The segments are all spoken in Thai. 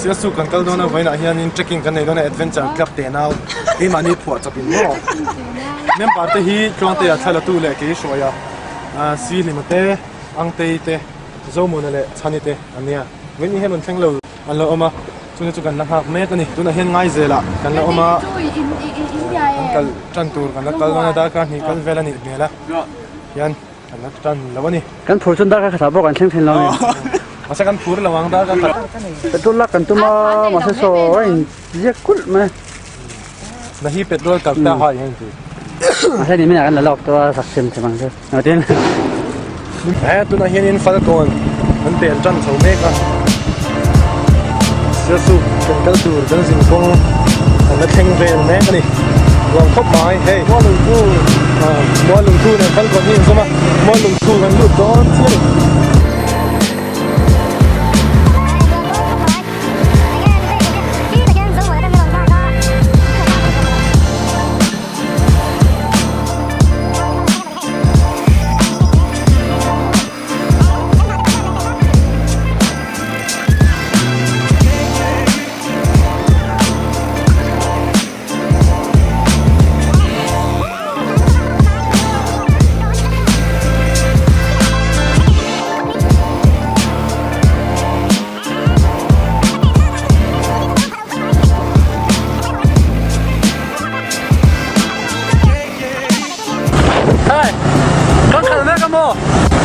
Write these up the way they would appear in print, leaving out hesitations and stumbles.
Sialsuk kan kal dona vaina hian in trekking kan nei dona adventure club te nau e mani phua chapin mo mem parte hi tlangte a thala tu le ke shoya si limate angte te zomuna le chanite ania wen hi mon thenglo anlo oma chune chu kan na hak me tani tuna hian ngai zela kan la oma kal tran tur kan la kal dona da ka ni kal vela ni mela yan kan la tran lawani kan phur chun da ka khatha bo kan theng theng lawi masa kan phur lawang da ka petrol la kan tuma masa so rain je kul ma na hi petrol kal ta ha yan tu masa ni mina kan la lok to saksim semang se ngatin tu na hian in falcon an tel tran chho me ka Sialsuk kan kal tur kan jing kong an la theng ve me ka ni wang khop mai hey mo lung thu ne falcon hi zoma mo lung thu kan lut don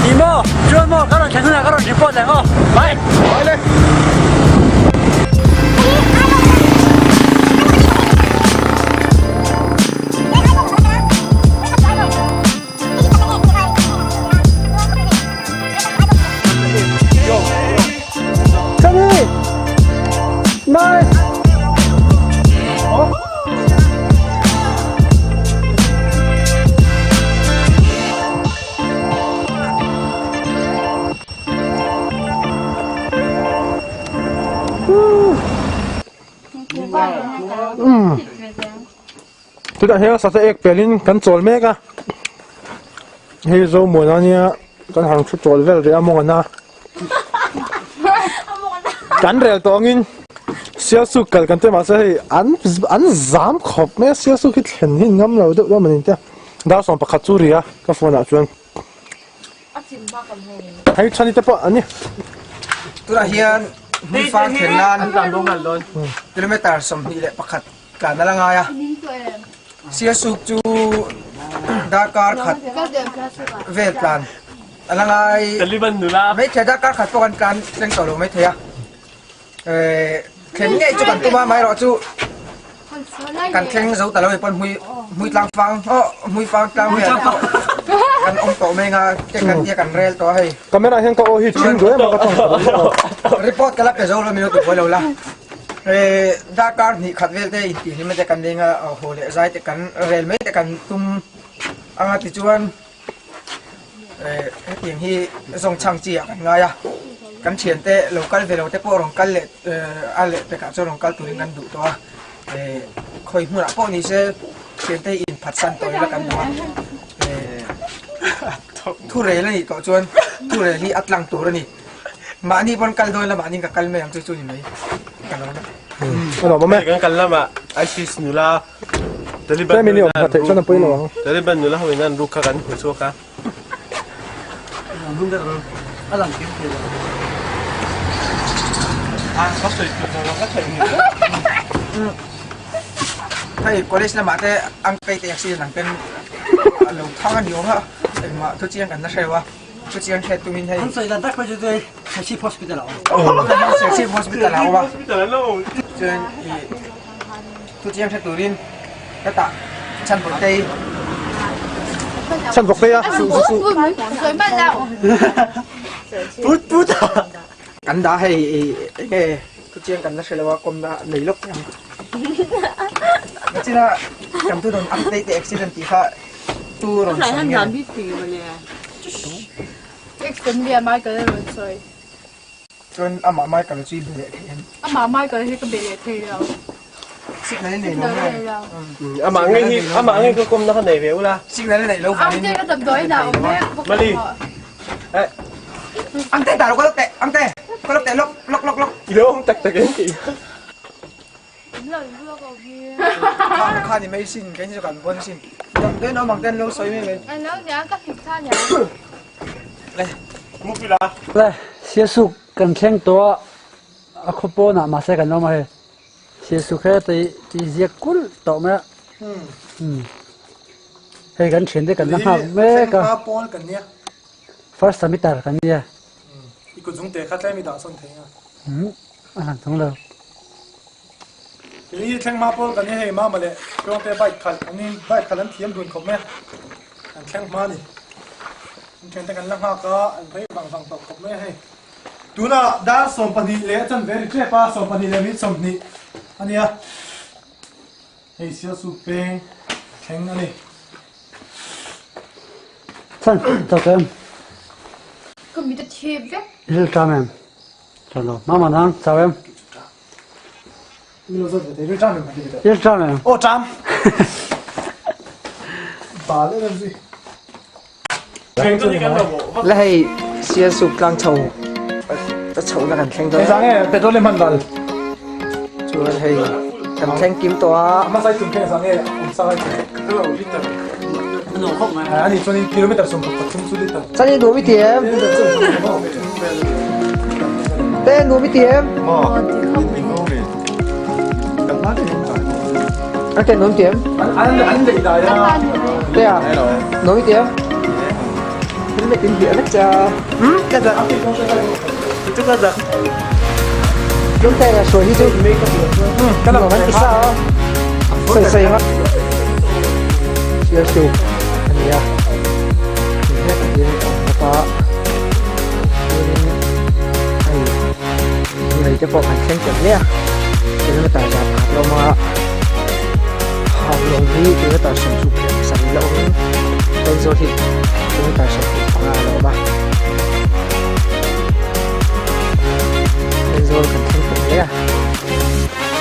chi chuan mo karon theng na karon report le ho bai le Kami mai tu dah hian sa ek pelin kan chol me ka hei zo mo na nia kan hang thu chol vel re among na kan rel tongin Sialsuk kal kan te ma sa hei an zam khop me Sialsuk hit thlen hin ngam lo de lo manin te da som pakhat chu ria ka phone a chuan hei chani te pa ani tu dah hian mi fang thlenlan an dang dong hal don kilometer som hi le pakhat ka na langa ya Sialsuk chu Dakar khat vel plan alangai Taliban nula mấy thầy Dakar khat po kan plan leng to lo mấy thầy à khen nghe chu kan tuma mai ro chu kan khen zo ta lo pon hui tlang fang hui fang tlang hui kan om to me nga ke kan ye kan rel to hai camera hian ka o hi thing do ma ka thong report kala pe zo lo mi to lo la Dakar ni khat vel te ti ni me te kan denga hole zai te kan rel me te kan tum anga ti chuan tiếng hi dòng chang chi kan nga ya kan chien te local velo te po rong kal le ale te ka cho rong kal turin kan du to khoi mu ra po ni se chien te in phat san toy la kan ma thu re la ni to chuan thu re ni atlang tur ni ma ni bon kal doi la ma ni ka kal me ang chu chu ni mai kan na ano ma me kan lama ISIS nula Taliban te mini om thate chana poi lo Taliban nula hawinan ruka kan huso ka bunda alang kim ke có thể có thể thầy college là mà thế anh cây tiền xí là cái lâu thang anh nhiều ha mà tôi chiangกันนะใช่ว่าtôi chiangแค่ตัวมินให้ han sai dan tak pa je dei si hospital si hospital làว่า hospital no cho nên tôi chiangแค่ตัวรินcái tạ chân bột tây chân bột tây á水乜啦put cắn đá hay cái tôi chiangกันนะใช่ว่าcom đã lấy lúc cái chứ là cầm tôi đồn ăn tây thì accident thì khác tu rồi lại hắn làm biết gì mà nè XFamily mai cái rồi rồi cho nên mà mai cầm truy bể mà mai cái cái bể thì rồi xích này này nó mà ngay cái com nó này véo la xích này lâu ông chơi cái tầm tối nào Mali ăn tây tao có tệ ăn tây ก็ลบแต่ลบอีโล่ตักเองกี่ ข้านี่ไม่สิ้นแค่จะกันบนสิ้นเดินเอาหมักเดินลงสวยไม่เลย anh nói nhá các thịt tha nhá มุกพี่ละ เลยเสียสุกกันแข่งตัวอคโปน่ะมาใส่กันน้องมาเลยเสียสุกแค่ตีเสียกุลต่อมาให้กันเฉียนได้กันนะครับแม่ก็ มาปอนกันเนี่ย first submitter กันเนี่ย อีกคนจงเตะคัดได้มีดาวส้นเทียง อันนั้นทั้งเลย ทีนี้แข่งมาปอนกันเนี่ยให้มาเลยช่วงเตะใบขัดอันนี้ใบขัดนั้นเทียมดุนเขาแม่อันแข่งมานี่แข่งแต่กันแล้วก็อันไปบางฝั่งตกเขาแม่ให้ดูนะดาสมปนิเละจันเวริเจ้าป้าสมปนิเลมิสมนี่อันนี้ให้เสียสุเป็งแข่งอันนี้ ท่านต่อเติม ก็มีแต่เชฟเว้ย ฮิลจามเอ็มจอดมานั่งสาวเอ็ม มีรู้สึกเดี๋ยวจำเป็นอะไร ฮิลจามเอ็ม โอ้จำบาเลยนั่นสิ เพลงตัวนี้กันแบบว่า และให้เสียสุกกลางเฉาจะเฉาแล้วกันแข่งตัว ไอ้สังเอ้เป็นตัวเล่นมันดัล ชวนให้กันแข่งกิมตัว มาใส่ถุงแค่สังเอ้ผมใส่ถุง เราลิตร หนูเข้ามา อันนี้ช่วงนี้กิโลเมตรสมกับชุ่มสุดที่ตัด จะยังดูไม่เทียมเต้นดูไม่เทียมอันเต้นดูไม่เทียม อันเด็กได้นะ เต้อะดูไม่เทียมคุณไม่กินเบียร์นะจ๊ะก็จะ จุกกระดัก ลูกเต้ก็สวยที่สุดก็ต้องมันกินซะใส่มาเสียสุกอันนี้อ่ะนี่อันนี้แล้วก็นี่จะบอกกันแข่งกันเนี่ยจะไม่ต่างจากเรามาหาลงที่จะไม่ต่างสมสุขสันลงเป็นโซที่จะไม่ต่างสมสุขของเราบ้างเป็นโซนกันแข่งกันเนี่ย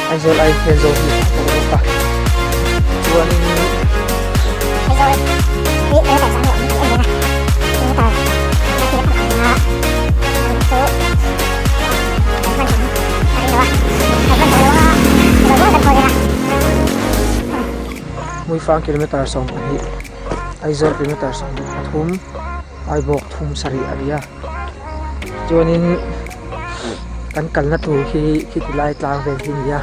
ไอโซนไอเป็นโซนที่ของเราบ้างส่วน mui fang kilometer som hi aizol kilometer som thum ai bok thum sari aria chuanin kan kalna tu khi tilai tlang ve hin ya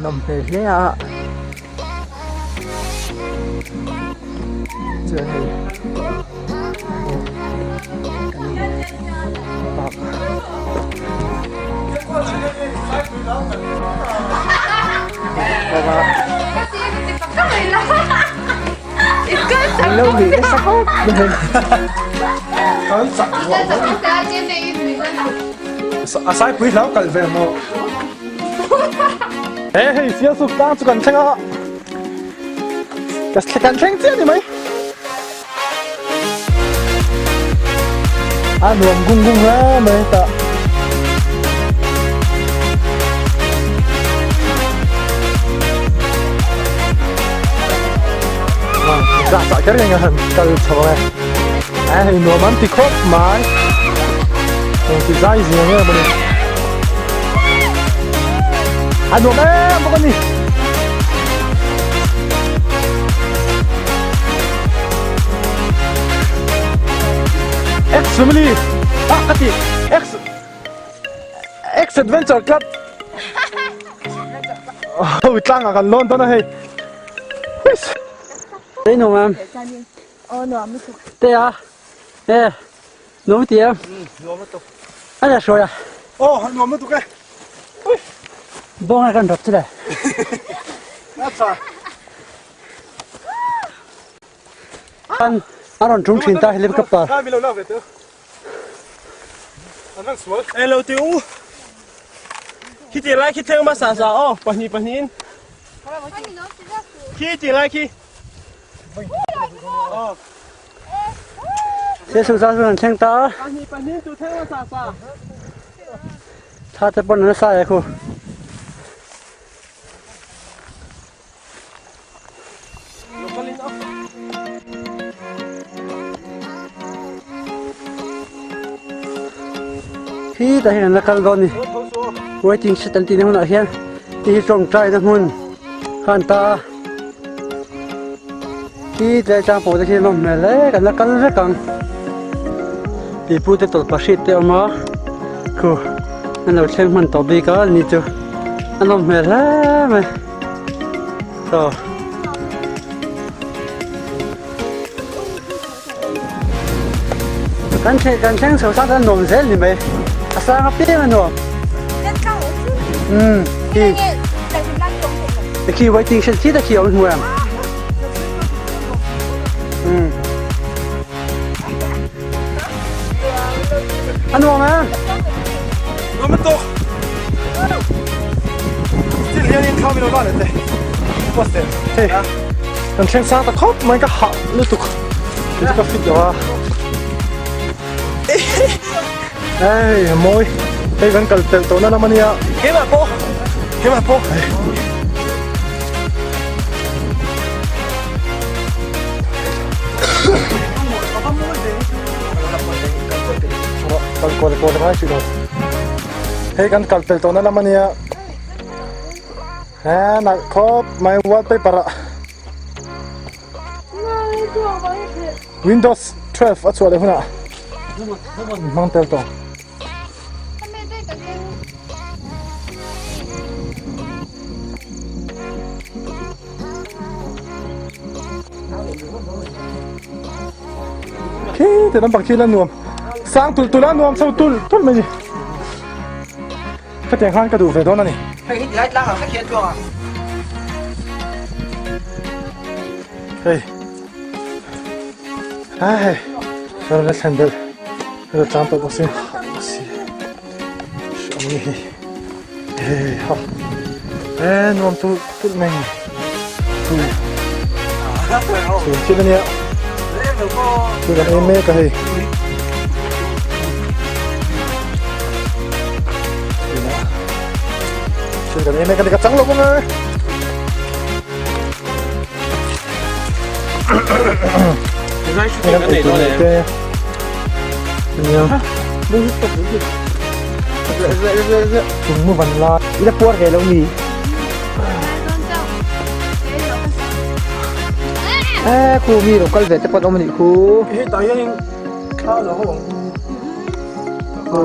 nom he hle a chuan hei baba anh lâu bị cái sắc hốt Cái sẵn quá À sai quý lão cần về mộ Ê hei xia sụp đang cho cần chênh á Cái cần chênh chứ đi mấy À nuông gung gung á mấy ta dạ dạ cái này là hình cần chỗ này à thì nó bắn thì khóc mà thì dai gì nữa bên này à nó bé một con gì XFamily à cái gì X Adventure Club ôi Tlang à gần luôn đó này đấy nồng em đây à nè nấu tiệm anh là rồi à ô nó mới tụi cái bông này cần đập thế này anh còn trúng chìm ta lên cấp tờ ê lâu tiêu khi tiền lại khi theo mà xả xả ô bật nhìn khi tiền lại khi sẽ sử dụng phần thanh ta ta sẽ bắn nó sai không ที่แต่เห็นนักการนี่ไว้จริงสิตันตีในหุ่นเฮียนที่ตรงใจนะหุ่นขันตาที่แต่จางโปจะเห็นลมแม่เล็กกันนักการเล็กกันที่พูดจะตกประสิทธิ์เดียวมาคือนั่นเราเชื่อมันต่อบีกันนี่จูอันลมแม่เล็กไหมต่อกันเช่งสาวสาวนั่นหนุ่มเส้นนี่ไหมอาสากับพี่มันหนุ่มที่ตะกี้ไว้จริงฉันที่ตะกี้เอาหัวอันนู้นมั้งมันตกที่เลี้ยงยังเข้าไม่รู้ว่าเลยว่าเสร็จเฮ้ยกันเช่งสร้างตะครบมันก็หักลุตุกนี่ก็ฟิตอยู่ว่ะเฮ้ยมวยเฮ้ยกันกัลเตลตัวนั้นมันเนี่ยเฮ้ยมาโป้กันโกนได้สิโดเฮ้ยกันกัลเตลตัวนั้นมันเนี่ยฮะนักครบไม่วัดไปปะ Windows 12อัดส่วนเลยพุ่นอ่ะมังเตลตัวแต่น้ำปักชีละนวมสร้างตุละนวมเศร้าตุลไม่ดีก็เตียงข้างกระดูกไฟโดนนั่นนี่ให้ฮิตไลท์ล้างหลังสักเขียนตัวเฮ้ยเราเล่นแฮนเดิลเราจำตัวบุษย์ช่วงนี้เฮ้ยฮะนวมตุลไม่ดีส่วนที่นี่คือกันเองไม่ก็เฮ้ยคือกันเองไม่กันดีกับจังลงเลยนี่กันอีกตัวนึงเนี่ยดูตกดูถุงมือวันละนี่จะปวดแค่แล้วนี่ครูมีหรือก็เลยจะปวดออกมาดิครูเฮ้ยตอนยังข้าวเหรอเขาบอกโอ้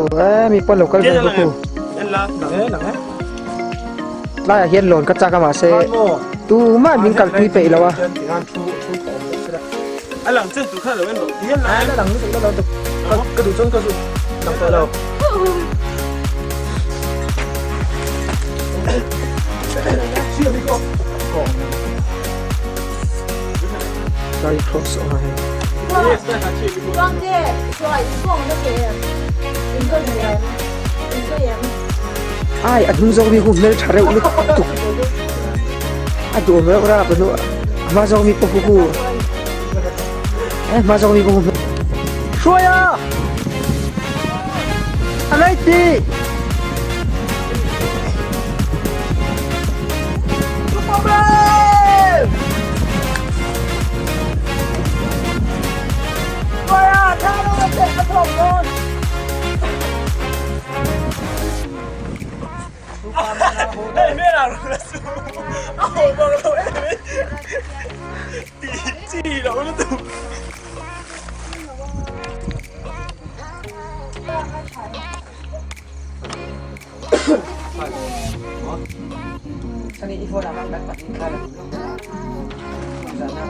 มีปวดหรือก็เลยครูหลังไล่เฮียนหล่นก็จ้ากันมาเซ่ตูมาบินกัลปีไปแล้ววะไอ้หลังเส้นตุ่ข้าหรือไม่หรอเฮียนหลังนี่ถึงเรากระดูกจนกระดูกหลังตัวเราเชื่อพี่ก็再 cross ออกมาให้庄姐说一共那个一个人ไอ้อันนู้นจะมีหุ่นเนื้อชาเร็วลุกตุกอันตัวเมื่อไรเป็นตัวมาจะมีปุ๊บปุ๊บมาจะมีปุ๊บปุ๊บช่วยอ่ะอะไรตีไม่เราละสูเอาบอกเราเอ้ยตีจีเราละสูฉันนี่อีโฟนมันแบบปัดทิ้งข้าวเลยฉันนะ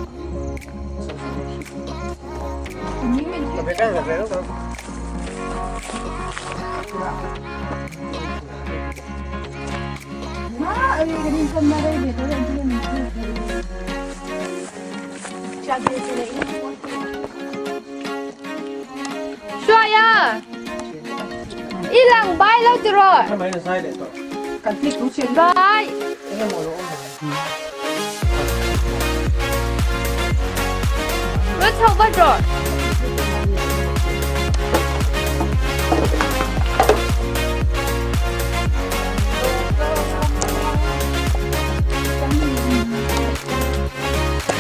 ไปใกล้แบบนี้แล้ว说呀，一两百了就了， ทำไมถึงใช่เด็ดต่อ กันที่รู้เชียง 百， ไม่หมดแล้ว我超过这。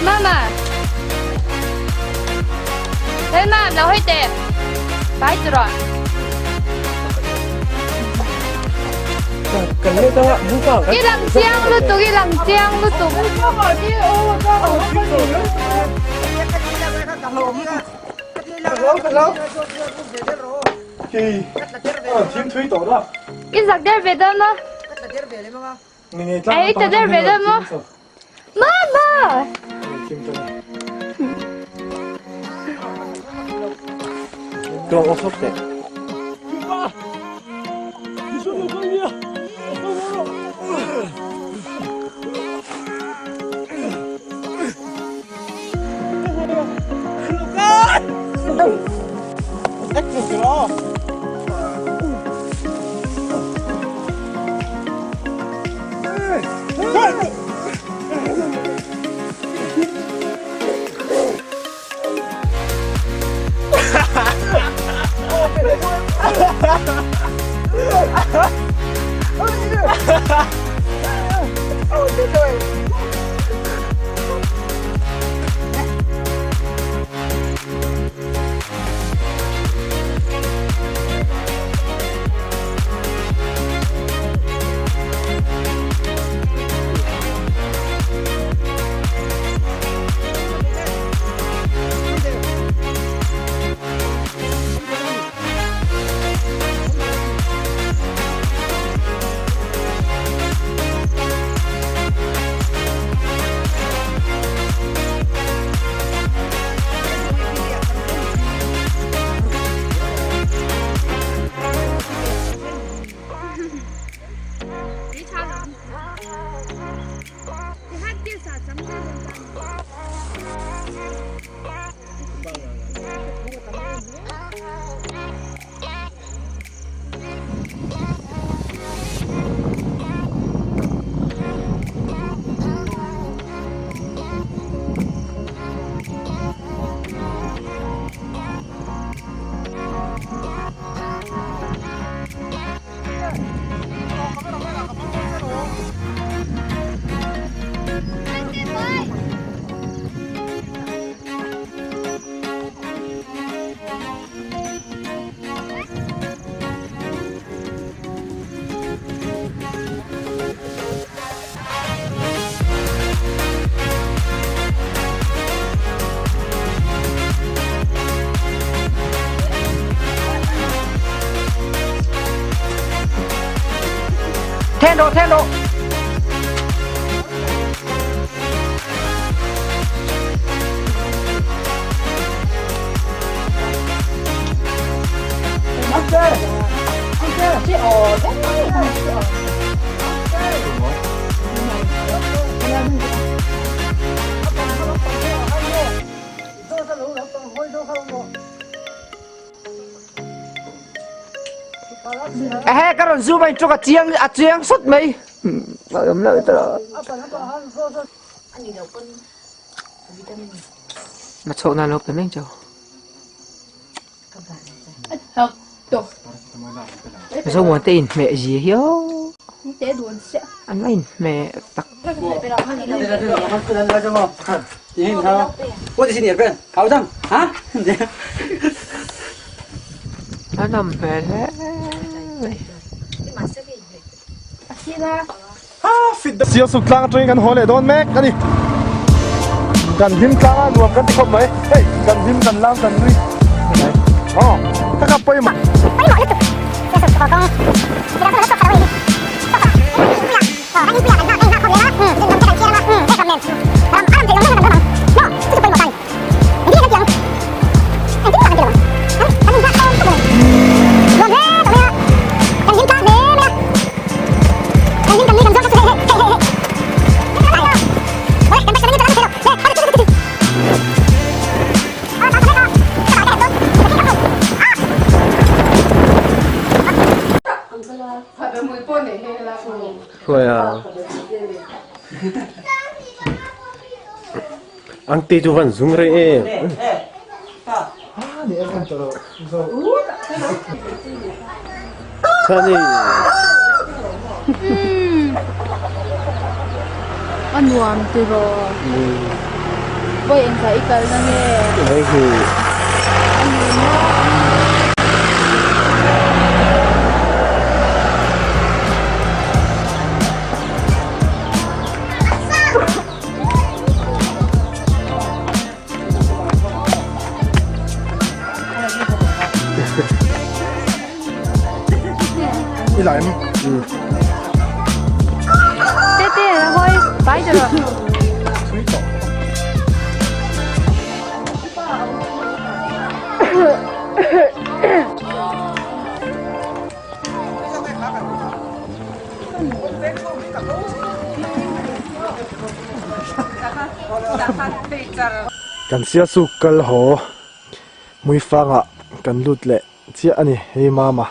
妈妈，哎妈，拿回点，白子了。cần lên đó vũ vàng cái lăng chiang lúc tụ cái lăng chiang lúc tụ Thì thiếm thuy tổ đó. cái giặc đeo về đâu nó ấy tao đeo về đâu nó mama Còn ô sốc đấy Thêm độ cái con du mày cho cả chiang sút mày ấm lợi tao mà chỗ nào lốp tấm lên châu sao muốn tin mẹ gì hiếu anh mày mẹ tặc nhìn thao có gì xin nhiệt bên khảo răng hả nó nằm về thế Sialsuk Tlang train kan hole don mek ani kan him tlang nuam kan ti khom mai hey kan him kan lang kan nui oh ta ka pai ma Rồi à Anh tê cho vẫn dùng rồi em Sao đi anh nuam từ rồi vậy anh thấy cái này nghe Đấy thì ที่ไหลมั้ง爹然后摆着了。กันเสียสุกกันหอมุยฟังอ่ะกันลุดเละเจ้าอันนี้เฮ้มา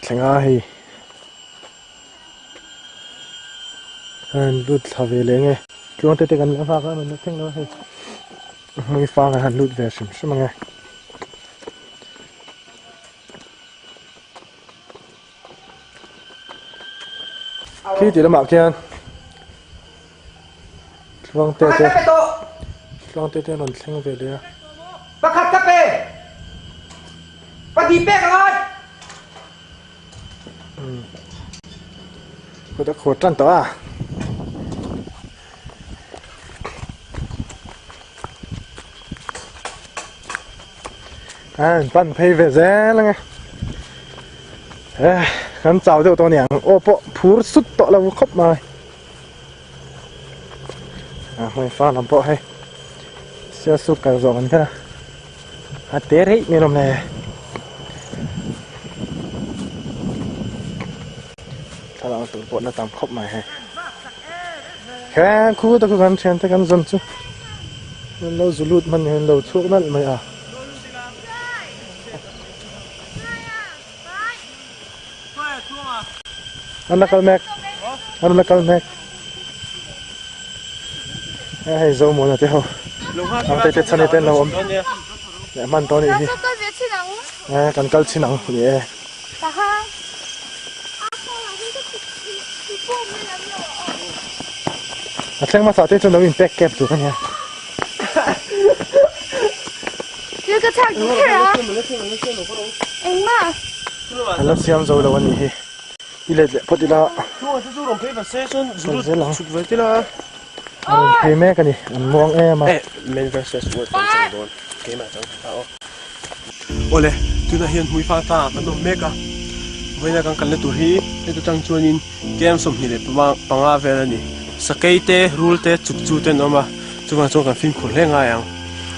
แข่งอ่ะเฮ้ฮันลุดทำเวลไงช่วงเตะกันแล้วฟังกันมันนึกถึงแล้วเฮ้มุยฟังฮันลุดเวชิมใช่ไหมไงพี่ตีละหมากเกียนช่วงเตะช่วงเตะหล่นแข่งเวลเลยประคัดกะเป้ปฏิเป้กันเลยกูจะขวดจันตัวปั้นเพย์เวเซแล้วไงกันเจ้าเจ้าตัวเนี่ยโอ้ปะผูรสุดโตแล้วครบมาไม่ฟ้าลำปะให้เสียสุกกันสองกันนะฮัตเตอร์มีลมเลยถ้าเราตัวปวดน่าตามครบมาให้แค่คู่ตะกุกันเชนตะกันจนจูเราจุลุดมันเห็นเราชุกนั่นไหมอันนักแม็กให้โซมนะเจ้าเอาเตะชันเต้นเราอมเนี่ยมันตอนนี้กันกัลชินังเย่แข่งมาสาวเต้จนเราอินแพ็กแก็บถูกไหมเนี่ย这个菜不是啊，哎妈！แล้วเสียมโซแล้ววันนี้อีเล็ดพอดีละเพย์แม่กันนี่มองมาmen versus word ฟังจังโดนเกมจังโอ้เลยจุดนั้นมุยฟ้าตากันโดนเมกะเวลากันเล่นตัวฮีเล่นตัวจังชวนินเกมสมหิเลยปังอาเวลนี่สเกตเตรูลเตจุดเตนออกมาจุดกันฟิล์มคนเล่นง่ายยัง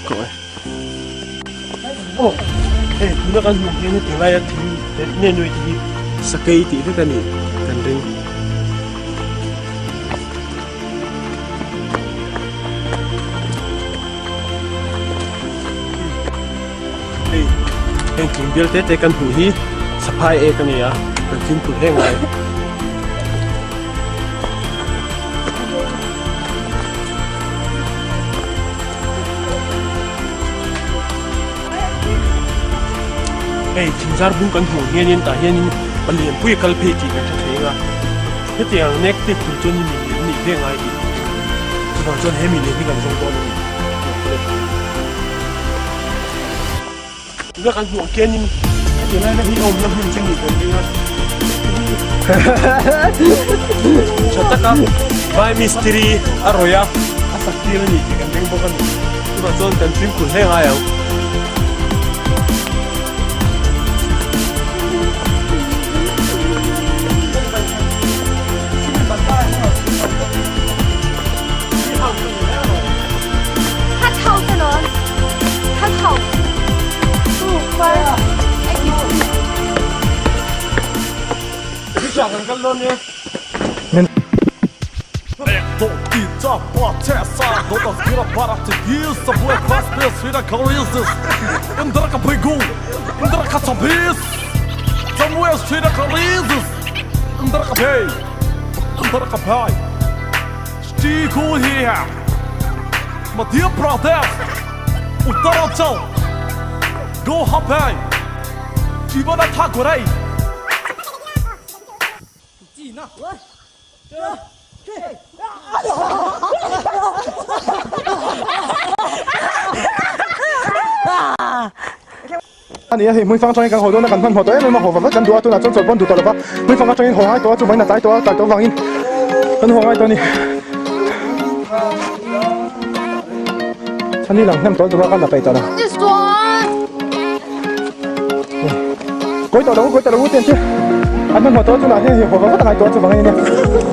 ก็โอ้เฮ้ยดูกันหุ่นนี่ถึงไรถึงเนี่ยหน่วยที่สเกตที่กันนี่กันเร่งเองกินเบลเต้กันหูฮีสปายเอกันนี่อ่ะเป็นฟิล์มคนเล่นง่ายเฮ้ยทิ้งซาร์บุ้งกันหัวเฮียนินตาเฮียนินปลี่ยนผู้ยกัลเพจีกันจะเองอ่ะเฮ้ยแต่ยังเน็กติดถึงจนนี่มีเรื่องอะไรอีกจนเฮมิเลียนที่กันตรงตัวนึงเรื่องกันหัวเกียนินเดี๋ยวนั้นพี่อมน้ำหุ่นจริงอยู่คนเดียวชัตตะกับไวมิสตรีอร่อยอ่ะอาศักดิ์นี่ที่กันเองบอกกันตัวจนกันฟิล์มคุณให้ง่ายอ่ะกันลเนี่ยDå gitar på Tessa Låt oss spela bara till ljus Och våra klassspel svida karisis Indraka på igång Indraka som pis Samuel svida karisis Indraka phei Indraka phei Stiku hier Ma dia prates Utara chow Go hapai Jibana thakurai Jinaอันนี้เฮ้ยมึงฟังจอยกันหัวตัวนักการพันหัวตัวมึงมาหัวฟังกันตัวน่ะจนสดบนตัวละปะมึงฟังกันจอยหัวให้ตัวจุ่มไว้หน้าใจตัวฟังอินกันหัวให้ตัวนี้ฉันนี่หลังน้ำตัวกันละไปตัวนะ Cối tàu đâu tiền chứ anh đang mở tối chỗ nào thế hiểu có tất cả hai tối chỗ bằng này nè